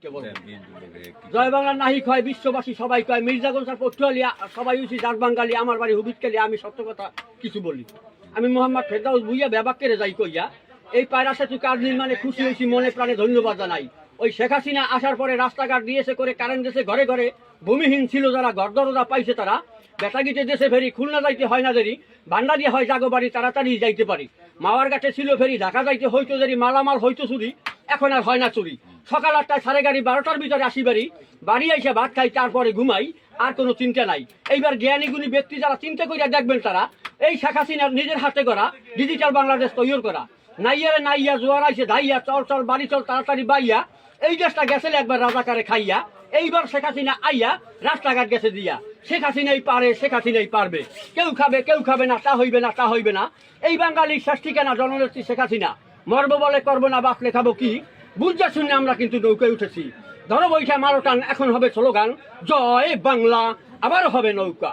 লোককে বলবো জয় বাংলা নাহি কয় বিশ্ববাসী সবাই কয় মির্জাগঞ্জ আর পটুয়ালি সবাই হইছি জাত বাঙালি আমার বাড়ি হুবিটকালি আমি সত্য কথা কিছু বলি আমি মোহাম্মদ ফেরদাউস ভুইয়া বেবাক্কেরে যাই কইয়া এই পায়রা সেতু কাজ নির্মাণে খুশি হয়েছি মনে প্রাণে ধন্যবাদ জানাই ওই শেখ হাসিনা আসার পরে রাস্তাঘাট দিয়েছে করে কারেন্ট দেশে ঘরে ঘরে ভূমিহীন ছিল যারা গর্দরদা পাইছে তারা বেটাগিতে দেশে ফেরি খুলনা যাইতে হয় না দেরি ভান্ডারিয়া হয় জাগো বাড়ি তাড়াতাড়ি যাইতে পারি মাওয়ার ঘাটে ছিল ফেরি ঢাকা যাইতে হইতো দেরি মালামাল হইতো চুরি এখন আর হয় না চুরি সকাল 8টায় 12:30 ভিতরে আসি বাড়ি এসে ভাত খাই তারপরে ঘুমাই আর কোনো চিন্তা নাই এইবার জ্ঞানী গুণী ব্যক্তি যারা চিন্তা করিয়া দেখবেন তারা এই শেখ হাসিনার নিজের হাতে করা ডিজিটাল বাংলাদেশ তৈরি করা নাইয়ারে নাইয়া জোয়ার আইসে ধাইয়া চল চল বাড়ি চল তাড়াতাড়ি বাইয়া এই দেশটা গেছে একবার রাজাকারে খাইয়া এইবার শেখ হাসিনা আইয়া রাস্তাঘাট গেছে দিয়া শেখ হাসিনাই পারে শেখ হাসিনাই পারবে কেউ খাবে না তা হইবে না তা হইবে না এই বাঙালির শেষ ঠিকানা জননেত্রী শেখ হাসিনা মরব বলে করবো না বাপলে খাবো কি বুঝা শুনে আমরা কিন্তু নৌকায় উঠেছি ধরো বৈঠা মারো টান এখন হবে স্লোগান জয় বাংলা আবার হবে নৌকা